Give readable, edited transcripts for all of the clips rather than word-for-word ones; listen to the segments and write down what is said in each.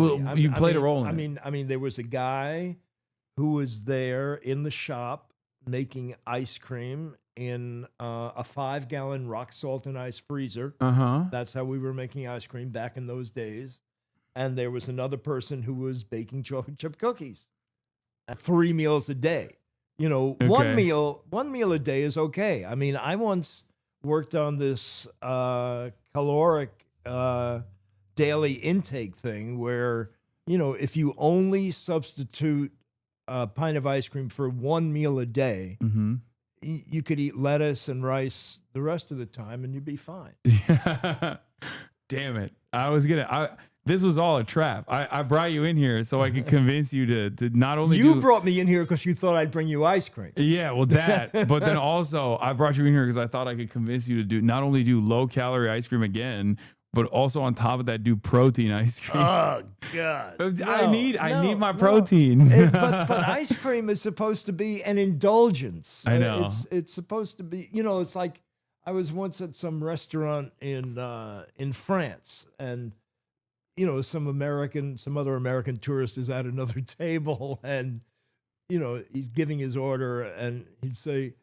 Well, you played a role in it. I mean, there was a guy who was there in the shop making ice cream in a 5-gallon rock salt and ice freezer. Uh-huh. That's how we were making ice cream back in those days. And there was another person who was baking chocolate chip cookies at 3 meals a day. You know, one meal a day is okay. I mean, I once worked on this caloric daily intake thing where, you know, if you only substitute a pint of ice cream for 1 meal a day, Mm-hmm. You could eat lettuce and rice the rest of the time and you'd be fine. Damn it. This was all a trap. I brought you in here so I could convince you to not only brought me in here because you thought I'd bring you ice cream. Yeah, well that, but then also I brought you in here because I thought I could convince you to not only do low calorie ice cream again, but also on top of that do protein ice cream. Oh God. I need my protein. But ice cream is supposed to be an indulgence. I know. It's supposed to be, you know, it's like I was once at some restaurant in France, and you know, some other American tourist is at another table, and you know, he's giving his order, and he'd say,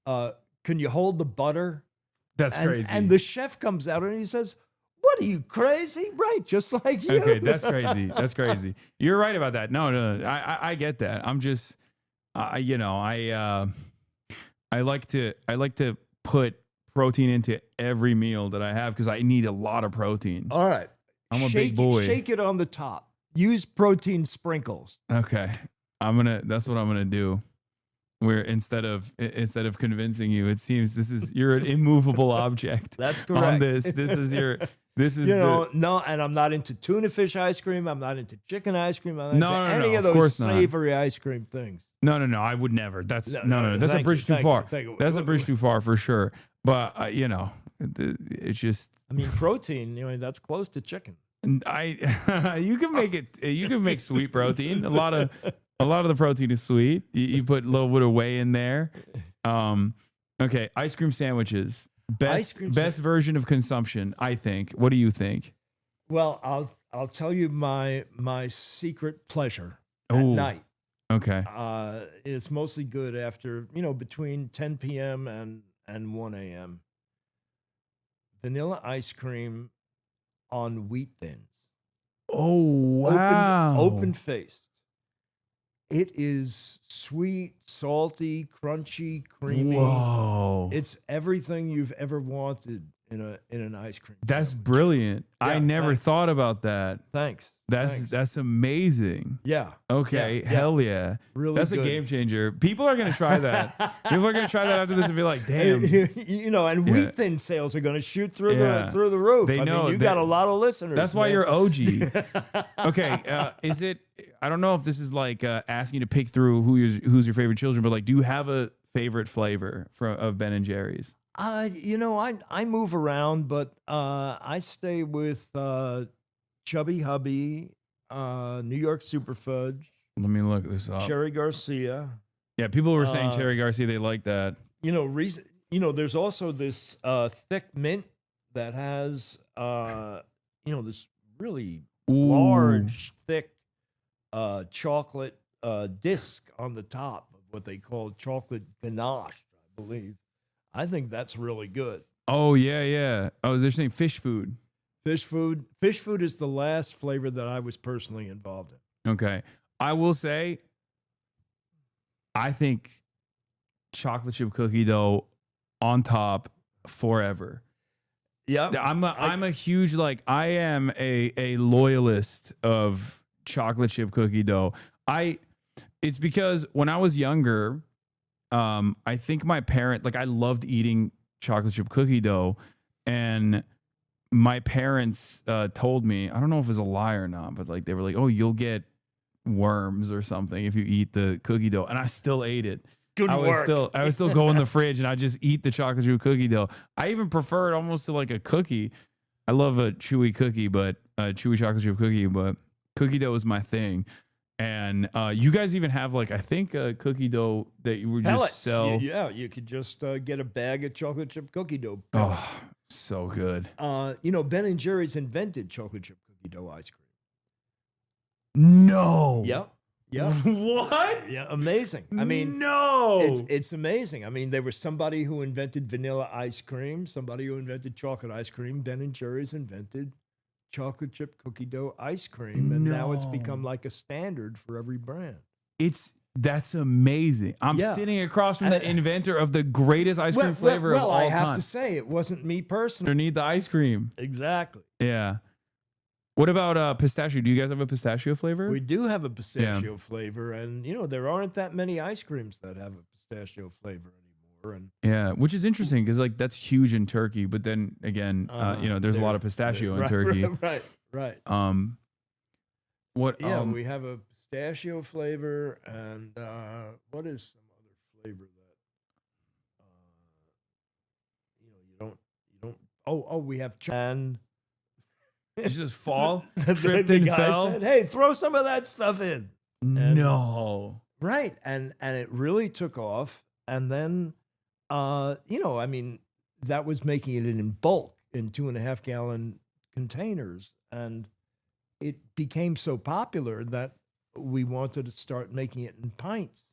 "Can you hold the butter?" That's crazy. And the chef comes out and he says, "What are you, crazy?" Right, just like you. Okay, that's crazy. That's crazy. You're right about that. No, I get that. I'm just, I like to put protein into every meal that I have because I need a lot of protein. All right. I'm a big boy. Shake it on the top. Use protein sprinkles. Okay. That's what I'm gonna do. Where instead of convincing you, it seems you're an immovable object. That's correct. On this is no, and I'm not into tuna fish ice cream. I'm not into chicken ice cream. I'm not into any of those savory ice cream things. No, I would never. That's that's a bridge too far. That's a bridge too far for sure. But it's just. I mean, protein. You know, that's close to chicken. You can make it. You can make sweet protein. A lot of the protein is sweet. You put a little bit of whey in there. Okay, ice cream sandwiches. Best version of consumption, I think. What do you think? Well, I'll tell you my secret pleasure at night. Okay. It's mostly good after, you know, between 10 p.m. and 1 a.m. Vanilla ice cream on wheat thins. Oh, wow. Open faced. It is sweet, salty, crunchy, creamy. Whoa. It's everything you've ever wanted in an ice cream. That's brilliant. Yeah, I never thought about that. Thanks. That's amazing. Yeah. Okay. Yeah. Hell yeah. Really That's good. A game changer. People are going to try that. People are going to try that after this and be like, damn. You know, and wheat thin sales are going to shoot through the roof. They know. You got a lot of listeners. That's why you're OG. Okay. Is it, I don't know if this is like asking you to pick through who's your favorite children, but like, do you have a favorite flavor of Ben and Jerry's? You know, I move around, but I stay with Chubby Hubby, New York Super Fudge. Let me look this up. Cherry Garcia. Yeah, people were saying Cherry Garcia. They like that. You know, there's also this thick mint that has this really large, thick chocolate disc on the top of what they call chocolate ganache, I believe. I think that's really good. Oh, yeah. Oh, they're saying fish food. Fish food. Fish food is the last flavor that I was personally involved in. Okay. I will say, I think chocolate chip cookie dough on top forever. Yeah. I'm a huge, I am a loyalist of chocolate chip cookie dough. It's because when I was younger, I think my parent, I loved eating chocolate chip cookie dough, and my parents told me, I don't know if it was a lie or not, but they were like, oh, you'll get worms or something if you eat the cookie dough. And I still ate it. Good work. I would still go in the fridge and I just eat the chocolate chip cookie dough. I even prefer it almost to like a cookie. I love a chewy cookie, but chewy chocolate chip cookie, but cookie dough is my thing. And you guys even have I think a cookie dough that you would just sell. Yeah, you could just get a bag of chocolate chip cookie dough. Oh, so good. Ben and Jerry's invented chocolate chip cookie dough ice cream. No. Yep. Yep. What? Yeah, amazing. I mean, no. it's amazing. I mean, there was somebody who invented vanilla ice cream, somebody who invented chocolate ice cream. Ben and Jerry's invented chocolate chip cookie dough ice cream, and now it's become like a standard for every brand. That's amazing. I'm sitting across from the inventor of the greatest ice cream flavor of all time. Well, I have to say, it wasn't me personally. Underneath the ice cream. Exactly. Yeah. What about pistachio? Do you guys have a pistachio flavor? We do have a pistachio flavor, and there aren't that many ice creams that have a pistachio flavor anymore. And yeah, which is interesting because that's huge in Turkey. But then again, there's a lot of pistachio in Turkey. Right. What? Yeah, we have a pistachio flavor, and what is some other flavor that you don't? Oh, we have and. You just fall, tripped the and guy fell. Said, "Hey, throw some of that stuff in." No, right, and it really took off. And then, I mean, that was making it in bulk in 2.5 gallon containers, and it became so popular that we wanted to start making it in pints.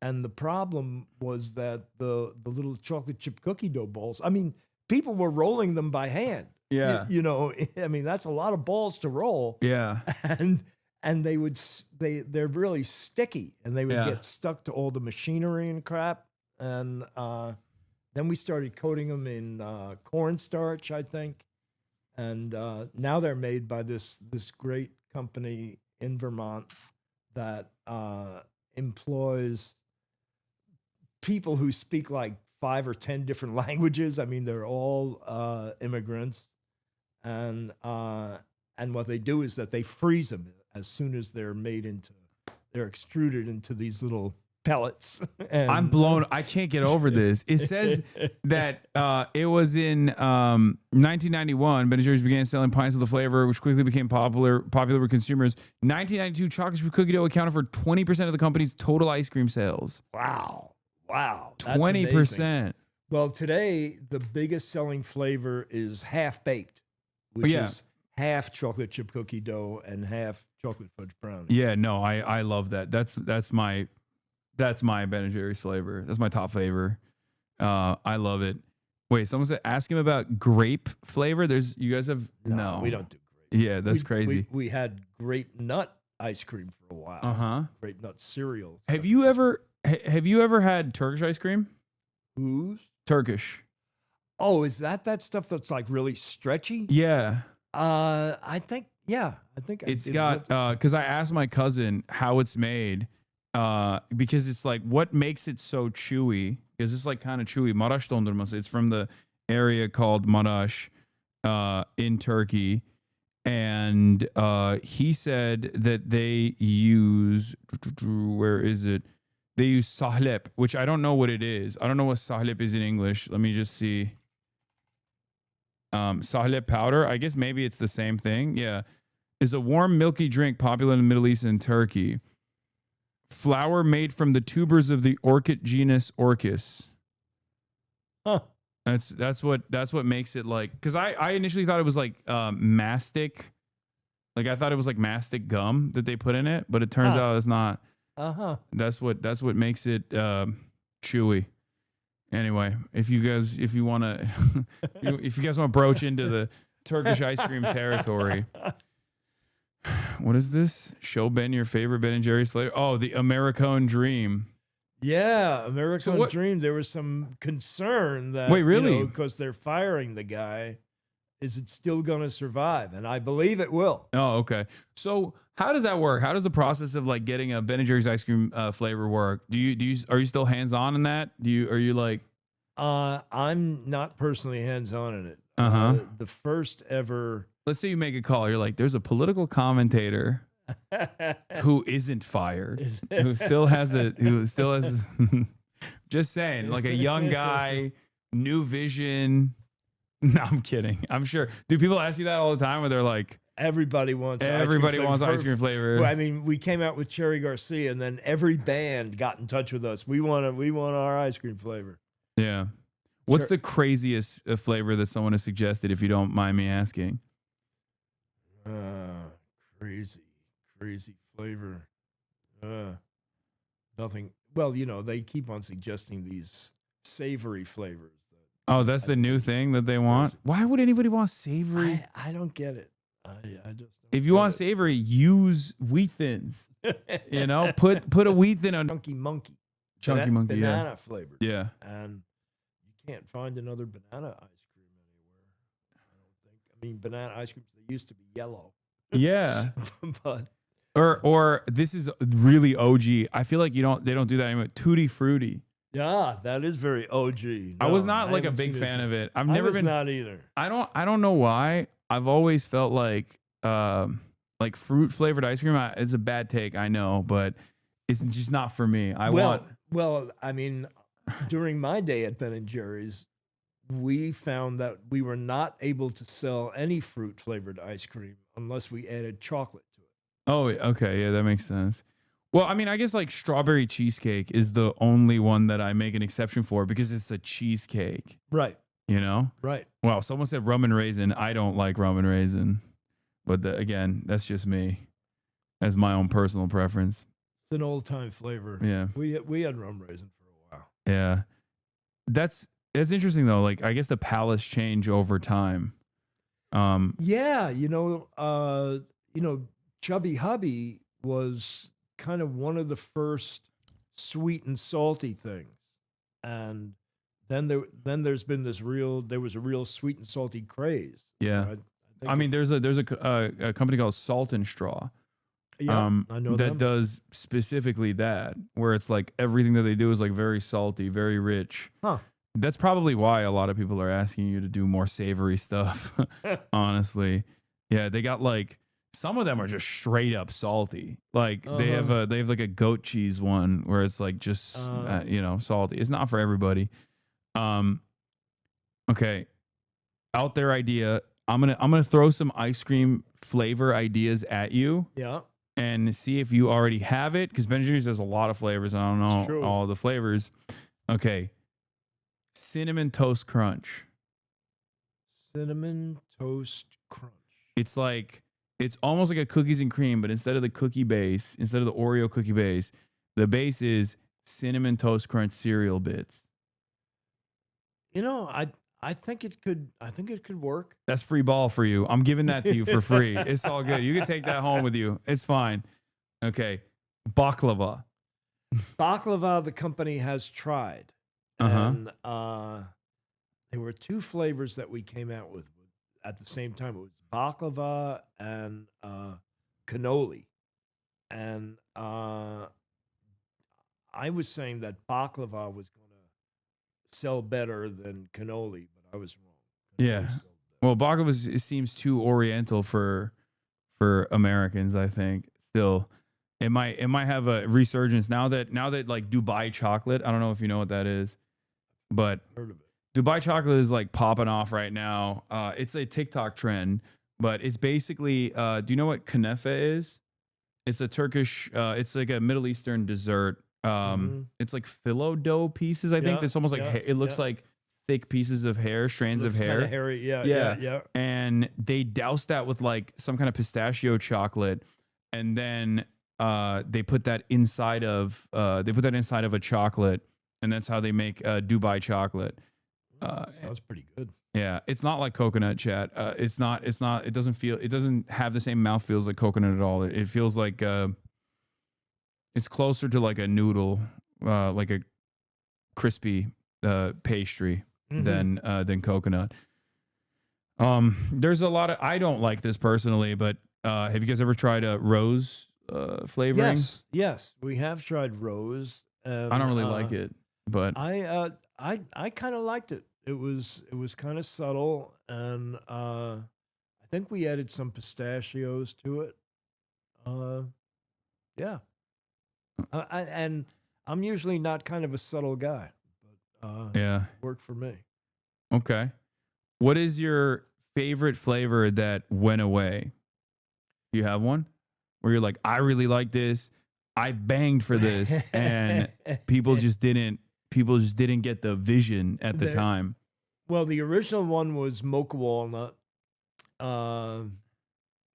And the problem was that the little chocolate chip cookie dough balls. I mean, people were rolling them by hand. Yeah. I mean, that's a lot of balls to roll. Yeah. And they're really sticky, and they would get stuck to all the machinery and crap. And then we started coating them in cornstarch, I think. And now they're made by this great company in Vermont that employs people who speak like 5 or 10 different languages. I mean, they're all immigrants. And what they do is that they freeze them as soon as they're extruded into these little pellets. And I'm blown. I can't get over this. It says that it was in 1991, Ben & Jerry's began selling pints of the flavor, which quickly became popular with consumers. 1992, chocolate chip cookie dough accounted for 20% of the company's total ice cream sales. Wow. 20%. Well, today, the biggest selling flavor is half-baked, which is half chocolate chip cookie dough and half chocolate fudge brownie. Yeah, no, I love that. That's my Ben & Jerry's flavor. That's my top flavor. I love it. Wait, someone said ask him about grape flavor. You guys have no. We don't do grape. Yeah, that's crazy. We had grape nut ice cream for a while. Grape nut cereal. Have you ever had Turkish ice cream? Who's Turkish? Oh, is that stuff that's like really stretchy? Yeah. I think it's got because I asked my cousin how it's made. Because it's like what makes it so chewy? Because it's like kind of chewy. Maraş dondurması. It's from the area called Maraş in Turkey, and he said that they use where is it? They use sahlep, which I don't know what it is. I don't know what sahlep is in English. Let me just see. Sahlep powder. I guess maybe it's the same thing. Yeah, is a warm milky drink popular in the Middle East and Turkey. Flour made from the tubers of the orchid genus Orchis. Huh. That's what makes it like, because I initially thought it was like mastic. Like I thought it was like mastic gum that they put in it, but it turns out it's not. That's what makes it chewy. Anyway, if you guys want to broach into the Turkish ice cream territory. What is this? Show Ben your favorite Ben & Jerry's flavor. Oh, the Americone Dream. Yeah, Americone Dream. There was some concern that wait, really? Because they're firing the guy, is it still going to survive? And I believe it will. Oh, okay. So how does that work? How does the process of like getting a Ben & Jerry's ice cream flavor work? Are you still hands on in that? Are you like? I'm not personally hands on in it. The first ever. Let's say you make a call. You're like, there's a political commentator who isn't fired, who still has just saying, like a young guy, new vision. No, I'm kidding. I'm sure. Do people ask you that all the time where they're like, everybody wants ice cream flavor. Well, I mean, we came out with Cherry Garcia, and then every band got in touch with us. We want our ice cream flavor. Yeah. What's the craziest flavor that someone has suggested, if you don't mind me asking? Crazy flavor. Nothing. Well, you know, they keep on suggesting these savory flavors. Oh, that's the new thing that they want. Why would anybody want savory? I don't get it. I just don't If you want savory, use wheat thins. You know, put a wheat thin on chunky monkey. chunky monkey. Banana flavored. Yeah. And you can't find another banana ice cream anywhere. I don't think. I mean, banana ice creams, they used to be yellow. Yeah. But or this is really OG. I feel like they don't do that anymore. Tutti Frutti. yeah, that is very OG. No, I was not like a haven't big seen fan it. of it. I was not either. I don't know why. I've always felt like fruit flavored ice cream. It's a bad take, I know, but it's just not for me. Well, I mean, during my day at Ben and Jerry's, we found that we were not able to sell any fruit flavored ice cream unless we added chocolate to it. Oh, okay, yeah, that makes sense. Well, I mean, I guess like strawberry cheesecake is the only one that I make an exception for because it's a cheesecake. Right. You know? Right. Well, someone said rum and raisin. I don't like rum and raisin. But again, that's just me. That's my own personal preference. It's an old time flavor. Yeah. We had rum raisin for a while. Yeah. That's interesting though. Like I guess the palates change over time. Yeah, Chubby Hubby was kind of one of the first sweet and salty things. And then there's been there was a real sweet and salty craze. Yeah. I mean, there's a company called Salt and Straw. Yeah, I know that does specifically that, where it's like everything that they do is like very salty, very rich. Huh. That's probably why a lot of people are asking you to do more savory stuff. Honestly, yeah, they got like some of them are just straight up salty. Like they have like a goat cheese one where it's like just salty. It's not for everybody. Okay, out there idea. I'm gonna throw some ice cream flavor ideas at you. Yeah. And see if you already have it, because Ben & Jerry's has a lot of flavors. I don't know all the flavors. Okay, cinnamon toast crunch. Cinnamon toast crunch. It's almost like a cookies and cream, but instead of the Oreo cookie base, the base is cinnamon toast crunch cereal bits. You know, I think it could work. That's free ball for you. I'm giving that to you for free. It's all good. You can take that home with you. It's fine. Okay. Baklava. Baklava, the company has tried. And there were two flavors that we came out with at the same time. It was baklava and cannoli. And I was saying that baklava was going to sell better than cannoli, but I was wrong. Yeah. Well, baklava seems too oriental for Americans, I think. Still, it might have a resurgence now that like Dubai chocolate. I don't know if you know what that is, but Heard of it. Dubai chocolate is like popping off right now. It's a TikTok trend, but it's basically do you know what kunefe is? It's a Turkish it's like a Middle Eastern dessert. It's like phyllo dough pieces, I think. It's almost like it looks like thick pieces of hair, strands of hair. Hairy. Yeah. And they douse that with like some kind of pistachio chocolate, and then they put that inside of a chocolate, and that's how they make Dubai chocolate. Sounds pretty good. Yeah, it's not like coconut, chat. It's not. It doesn't have the same mouthfeel as like coconut at all. It feels like it's closer to like a noodle, like a crispy pastry than coconut. There's a lot of. I don't like this personally, but have you guys ever tried a rose flavoring? Yes, we have tried rose. I don't really like it, but I kind of liked it. It was kind of subtle, and I think we added some pistachios to it. Yeah. And I'm usually not kind of a subtle guy, but yeah, it worked for me. Okay. What is your favorite flavor that went away? You have one where you're like, I really like this. I banged for this, and people just didn't get the vision at the time. Well, the original one was mocha walnut.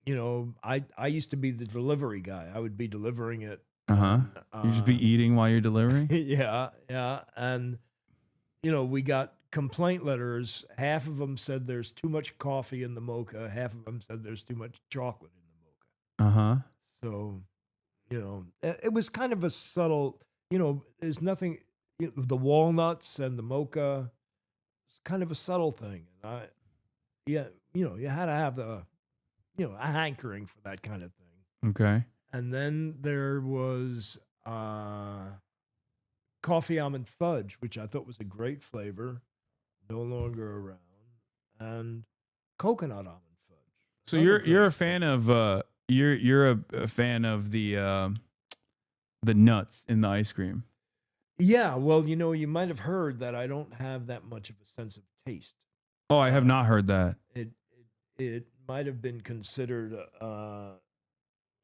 you know, I used to be the delivery guy. I would be delivering it. Uh-huh. You just be Uh, eating while you're delivering? yeah, yeah. And, you know, we got complaint letters. Half of them said there's too much coffee in the mocha. Half of them said there's too much chocolate in the mocha. Uh-huh. So, you know, it was kind of a subtle, you know, there's nothing, the walnuts and the mocha, it's kind of a subtle thing. And yeah, you know, you had to have a hankering for that kind of thing. Okay. And then there was coffee almond fudge, which I thought was a great flavor, no longer around, and coconut almond fudge. So Another you're a great fan of you're a fan of the nuts in the ice cream. Yeah, well, you know, you might have heard that I don't have that much of a sense of taste. Oh, I have not heard that. It might have been considered,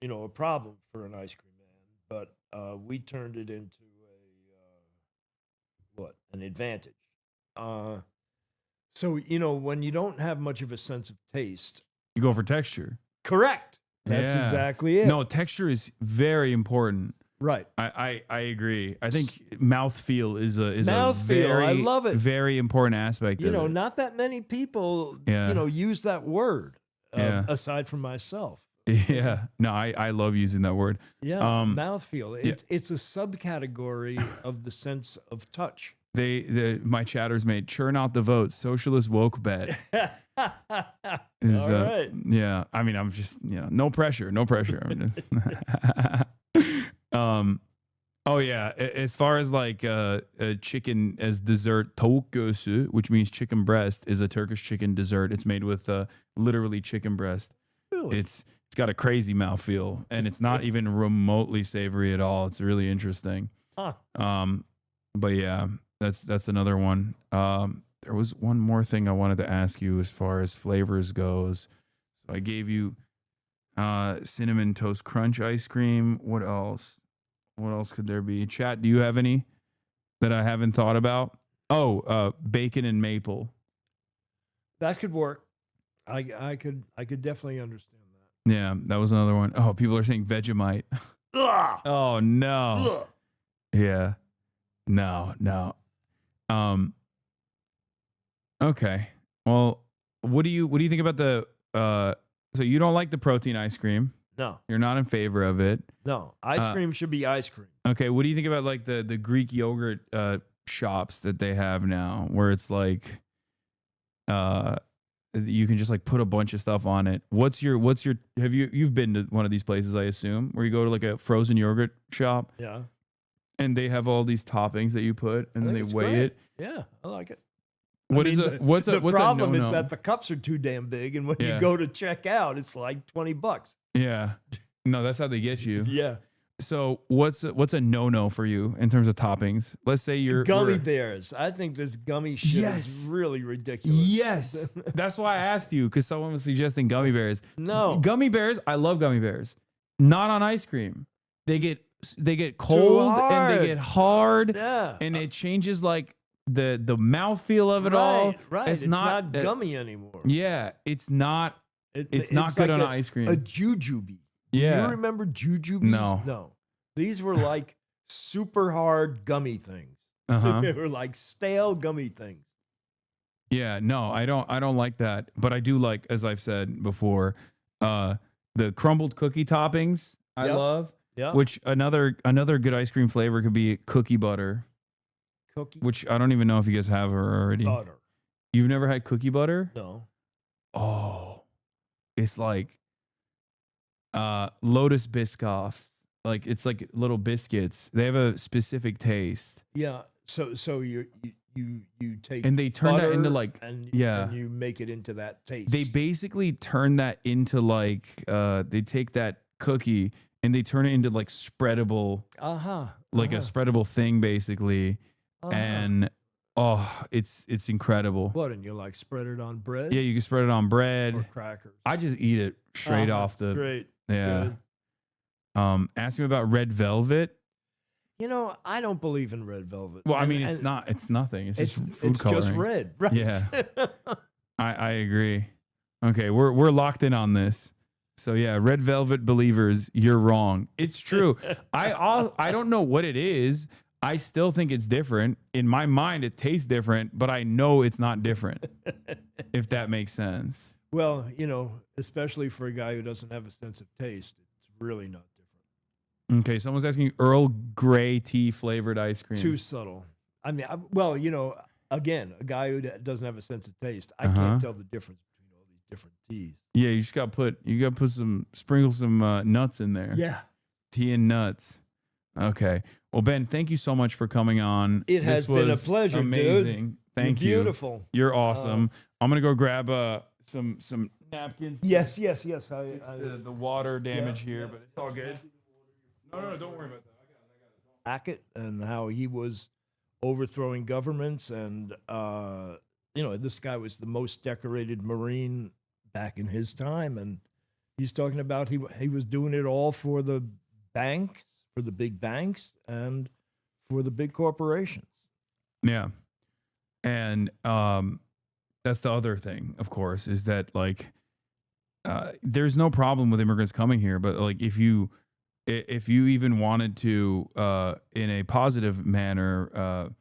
you know, a problem for an ice cream man, but we turned it into an advantage. So you know, when you don't have much of a sense of taste, You go for texture. correct. That's Yeah. exactly it. No, texture is very important. Right. I agree. I think mouthfeel is a Mouthfeel, very I love it. very important aspect You of know, it. not that many people, Yeah. you know, use that word Yeah. aside from myself. Yeah. No, I love using that word. Yeah, Um, mouthfeel. yeah. It's a subcategory of the sense of touch. My chatters mate churn out the votes. Socialist woke bet. All Is, right. Yeah. I mean, I'm just, no pressure. No pressure. I'm just, oh yeah. As far as like a chicken as dessert, tavuk göğsü, which means chicken breast, is a Turkish chicken dessert. It's made with literally chicken breast. Really? It's got a crazy mouthfeel, and it's not even remotely savory at all. It's really interesting. Huh. But yeah, that's another one. There was one more thing I wanted to ask you as far as flavors goes. So I gave you cinnamon toast crunch ice cream. What else? What else could there be? Chat, do you have any that I haven't thought about? Oh, bacon and maple. That could work. I could definitely understand that. Yeah, that was another one. Oh, people are saying Vegemite. Ugh. Oh no. Ugh. Yeah. No. Okay. Well, what do you think about the so you don't like the protein ice cream? No, You're not in favor of it. no. Ice cream should be ice cream. Okay, what do you think about like the Greek yogurt shops that they have now where it's like you can just like put a bunch of stuff on it. What's your you've been to one of these places, I assume, where you go to like a frozen yogurt shop Yeah. and they have all these toppings that you put and I then think they it's weigh great. it. Yeah, I like it. What I is mean, a what's a the what's problem a is no-no? that the cups are too damn big, and when Yeah. you go to check out, it's like $20. Yeah. No, that's how they get you. Yeah. So what's a no-no for you in terms of toppings? Let's say you're Gummy bears. I think this gummy shit Yes. is really ridiculous. Yes. That's why I asked you, because someone was suggesting gummy bears. No. Gummy bears, I love gummy bears. Not on ice cream. They get cold and hard. they get hard Yeah. and it changes like the mouthfeel of it all. Right. It's not gummy anymore. Yeah, it's not It's not good like on ice cream. A jujube. Yeah. Do you remember jujubes? No. No. These were like super hard gummy things. Uh-huh. They were like stale gummy things. Yeah, no, I don't like that, but I do like, as I've said before, the crumbled cookie toppings. I Yep. love. Yeah. Which another good ice cream flavor could be cookie butter, Cookie which I don't even know if you guys have already. butter. You've never had cookie butter? No. Oh, it's like Lotus Biscoffs. Like it's like little biscuits. They have a specific taste, Yeah. So you take and they turn that into butter like and yeah. and you make it into that taste. They basically turn that into like they take that cookie and they turn it into like spreadable, like a spreadable thing basically, and it's incredible. What, and you like spread it on bread? Yeah, you can spread it on bread. Or crackers. I just eat it straight off the. Straight. Yeah. Good. Ask me about red velvet. You know, I don't believe in red velvet. Well, I And- mean, and it's not. It's nothing. It's just food it's coloring. just red, right? Yeah. I agree. Okay, we're locked in on this. So yeah, red velvet believers, you're wrong. It's true. I don't know what it is. I still think it's different. In my mind, it tastes different, but I know it's not different. If that makes sense. Well, especially for a guy who doesn't have a sense of taste, it's really not different. Okay, someone's asking Earl Grey tea flavored ice cream. Too subtle. I mean, again, a guy who doesn't have a sense of taste, I can't tell the difference between all these different teas. Yeah, you just got to put sprinkle some nuts in there. Yeah. Tea and nuts. Okay. Well, Ben, thank you so much for coming on. It has been a pleasure, amazing. dude. Thank you. Beautiful. You're awesome. I'm gonna go grab some napkins. Yes. The water damage here, but it's all good. No, don't worry about that. Hackett and how he was overthrowing governments, and this guy was the most decorated Marine back in his time, and he's talking about he was doing it all for the banks, for the big banks, and for the big corporations. Yeah, and that's the other thing, of course, is that like there's no problem with immigrants coming here, but like if you even wanted to in a positive manner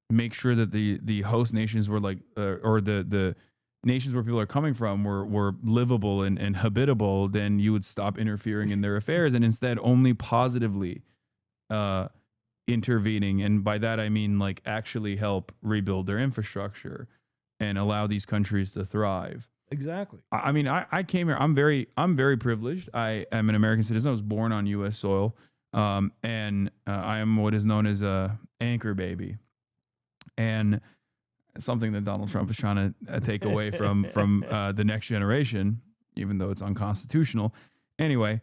make sure that the host nations were like or the nations where people are coming from were livable and habitable, then you would stop interfering in their affairs and instead only positively intervening. And by that I mean like actually help rebuild their infrastructure and allow these countries to thrive. Exactly. I mean, I came here. I'm very privileged. I am an American citizen. I was born on U.S. soil, and I am what is known as a anchor baby, and something that Donald Trump is trying to take away from the next generation, even though it's unconstitutional. Anyway,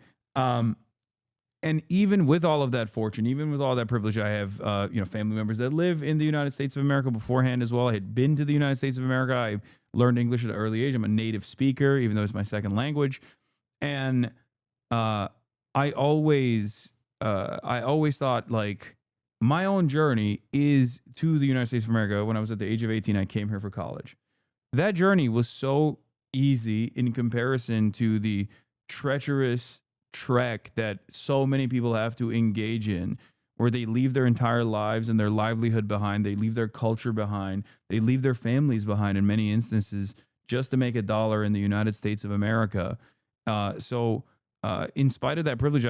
and even with all of that fortune, even with all that privilege, I have family members that live in the United States of America beforehand as well. I had been to the United States of America. I learned English at an early age. I'm a native speaker, even though it's my second language. And I always thought like my own journey is to the United States of America. When I was at the age of 18, I came here for college. That journey was so easy in comparison to the treacherous trek that so many people have to engage in, where they leave their entire lives and their livelihood behind. They leave their culture behind. They leave their families behind in many instances just to make a dollar in the United States of America. So in spite of that privilege,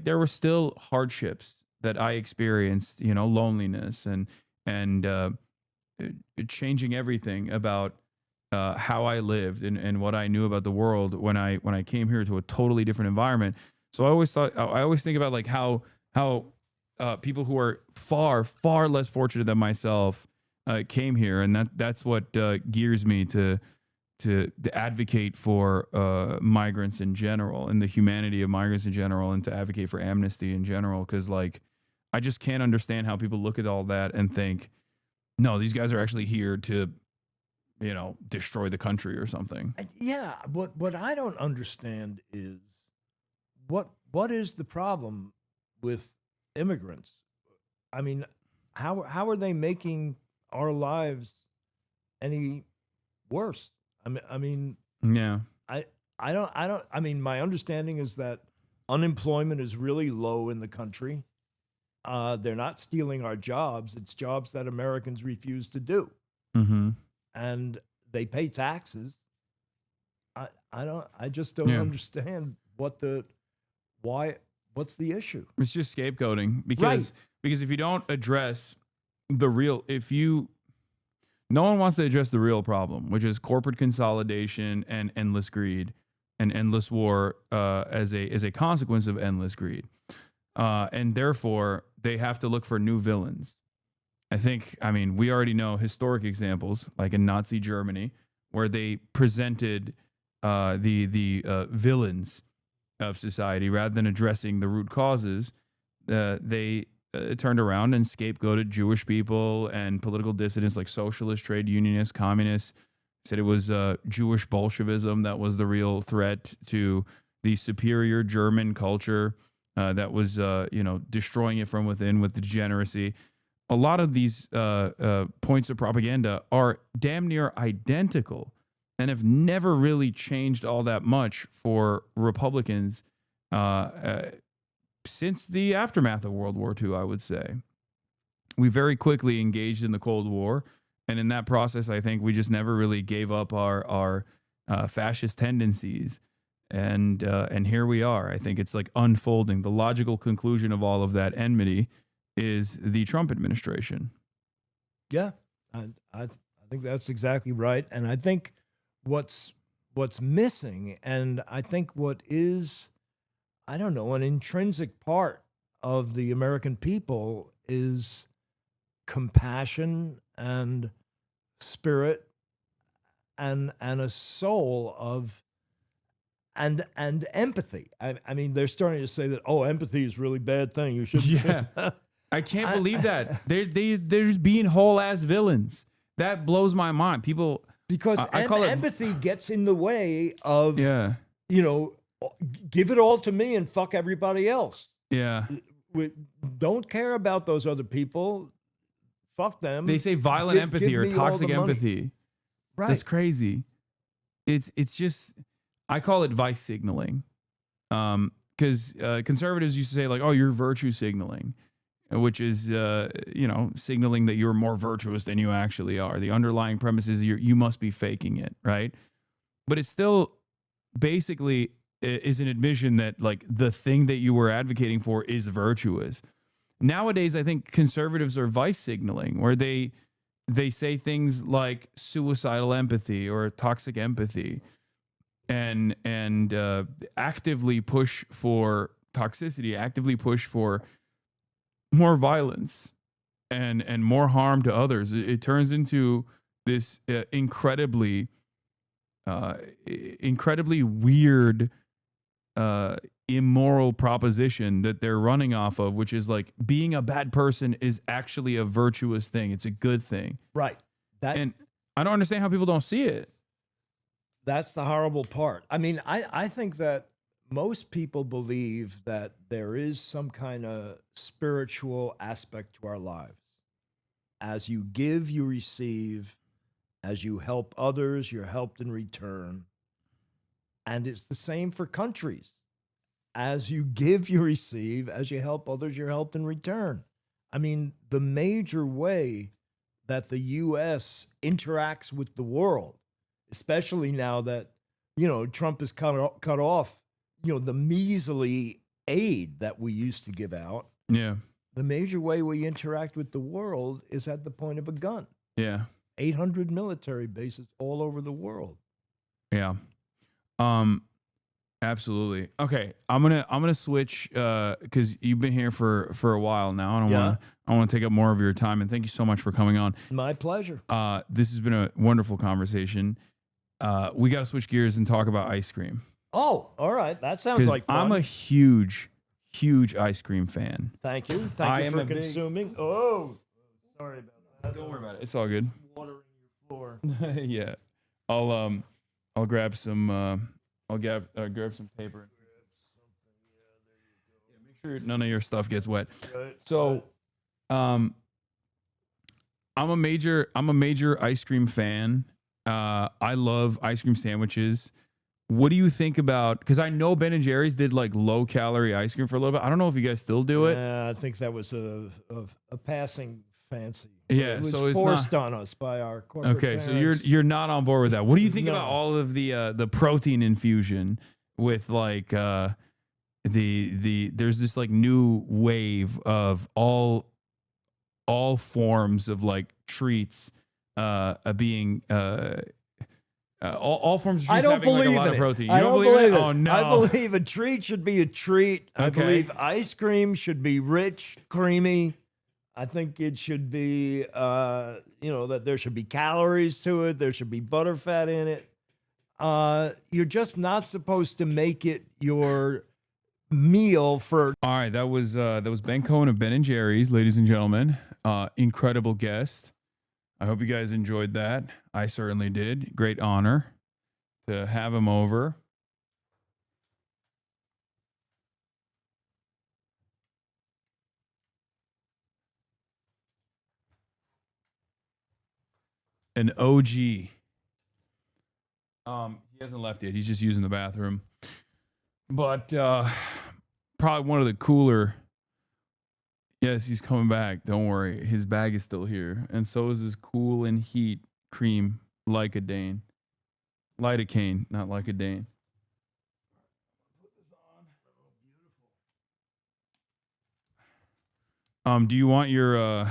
there were still hardships that I experienced, loneliness and changing everything about how I lived and what I knew about the world when I came here to a totally different environment. So I always think about like how people who are far less fortunate than myself came here, and that's what gears me to advocate for migrants in general and the humanity of migrants in general, and to advocate for amnesty in general. Because like I just can't understand how people look at all that and think, no, these guys are actually here to destroy the country or something. Yeah, what I don't understand is what is the problem with immigrants? I mean, how are they making our lives any worse? I mean, yeah. I don't. I mean, my understanding is that unemployment is really low in the country. They're not stealing our jobs. It's jobs that Americans refuse to do. Mm-hmm. And they pay taxes. I just don't understand what's the issue. It's just scapegoating because if you don't address no one wants to address the real problem, which is corporate consolidation and endless greed and endless war as a consequence of endless greed. And therefore they have to look for new villains. I mean, we already know historic examples, like in Nazi Germany, where they presented the villains of society rather than addressing the root causes. They turned around and scapegoated Jewish people and political dissidents like socialists, trade unionists, communists. Said it was Jewish Bolshevism that was the real threat to the superior German culture that was destroying it from within with degeneracy. A lot of these points of propaganda are damn near identical. and have never really changed all that much for Republicans since the aftermath of World War II, I would say. We very quickly engaged in the Cold War, and in that process, I think we just never really gave up our fascist tendencies. And here we are. I think it's like unfolding. The logical conclusion of all of that enmity is the Trump administration. Yeah, I think that's exactly right. And I think what's missing, and I think what is, I don't know, an intrinsic part of the American people is compassion and spirit and a soul of and empathy. I mean, they're starting to say that, oh, empathy is a really bad thing. You shouldn't. Yeah. I can't believe that. They're just being whole ass villains. That blows my mind. People, because I call empathy gets in the way of, yeah, you know, give it all to me and fuck everybody else. yeah. We don't care about those other people. Fuck them. They say violent empathy or me all toxic the money. empathy. Right. That's crazy. It's just, I call it vice signaling. Because conservatives used to say like, oh, you're virtue signaling, which is, signaling that you're more virtuous than you actually are. The underlying premise is you must be faking it, right? But it's still basically is an admission that like the thing that you were advocating for is virtuous. Nowadays, I think conservatives are vice signaling, where they say things like suicidal empathy or toxic empathy, and actively push for toxicity, actively push for more violence and more harm to others. It turns into this incredibly weird, immoral proposition that they're running off of, which is like being a bad person is actually a virtuous thing. It's a good thing. Right. And I don't understand how people don't see it. That's the horrible part. I mean, I think that most people believe that there is some kind of spiritual aspect to our lives. As you give, you receive. As you help others, you're helped in return. And it's the same for countries. As you give, you receive. As you help others, you're helped in return. I mean, the major way that the U.S. interacts with the world, especially now that, Trump has cut off, the measly aid that we used to give out. Yeah. The major way we interact with the world is at the point of a gun. Yeah. 800 military bases all over the world. Yeah. Absolutely. Okay. I'm gonna switch because you've been here for a while now. I want to take up more of your time, and thank you so much for coming on. My pleasure. This has been a wonderful conversation. We got to switch gears and talk about ice cream. Oh, all right. That sounds like fun. I'm a huge ice cream fan. Thank you. Thank you for consuming. Oh, sorry about that. Don't worry about it. It's all good. Watering your floor. Yeah. I'll grab some. I'll grab some paper. Yeah, make sure none of your stuff gets wet. So, I'm a major ice cream fan. I love ice cream sandwiches. What do you think about? Because I know Ben and Jerry's did like low calorie ice cream for a little bit. I don't know if you guys still do it. Yeah, I think that was a passing fancy. Yeah, it was so it's forced on us by our corporate parents. So you're not on board with that. What do you think about all of the protein infusion with like there's this like new wave of all forms of like treats being all forms of treats having like a lot of protein. You don't believe it? Oh no. I believe a treat should be a treat. Okay. I believe ice cream should be rich, creamy. I think it should be, that there should be calories to it. There should be butterfat in it. You're just not supposed to make it your meal for. All right, that was Ben Cohen of Ben and Jerry's, ladies and gentlemen. Incredible guest. I hope you guys enjoyed that. I certainly did. Great honor to have him over. An OG. He hasn't left yet. He's just using the bathroom. But probably one of the cooler. Yes, he's coming back. Don't worry. His bag is still here. And so is his cool and heat cream Lycodane. Lidocaine, not Lycodane. Do you want your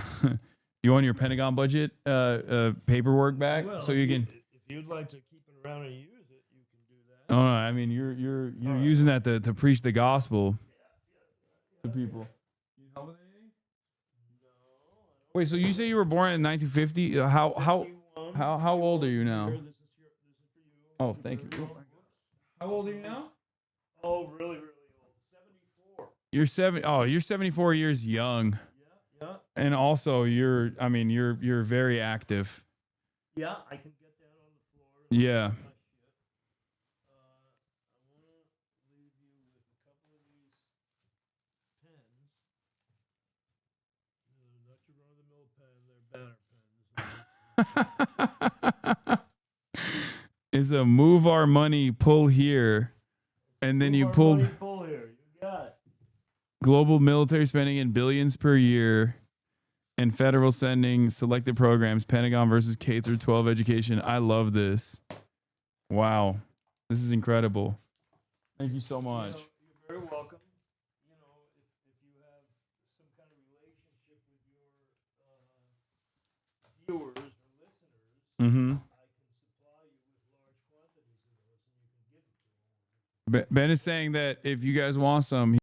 Pentagon budget paperwork back Well, so you can? If you'd like to keep it around and use it, you can do that. Oh, no, I mean you're using that to preach the gospel to people. You help with anything? Wait, so you say you were born in 1950? How old are you now? This is for you. Oh, thank you. How old are you now? Oh, really, really old. 74. You're 7. Oh, you're 74 years young. Yeah. And also you're very active. Yeah, I can get down on the floor. Yeah. I want to leave you with a couple of these pens. Not your run-of-the-mill pen. They're banner pens. Is a move our money, pull here, and then you Move our pulled money, pull here. You got it. global military spending in billions per year and federal sending selected programs, Pentagon versus K through 12 education. I love this. Wow. This is incredible. Thank you so much. You're very welcome. You know, if you have some kind of relationship with your viewers or listeners, Mm-hmm. I can supply you with large quantities of those and you can give it to them. Ben is saying that if you guys want some,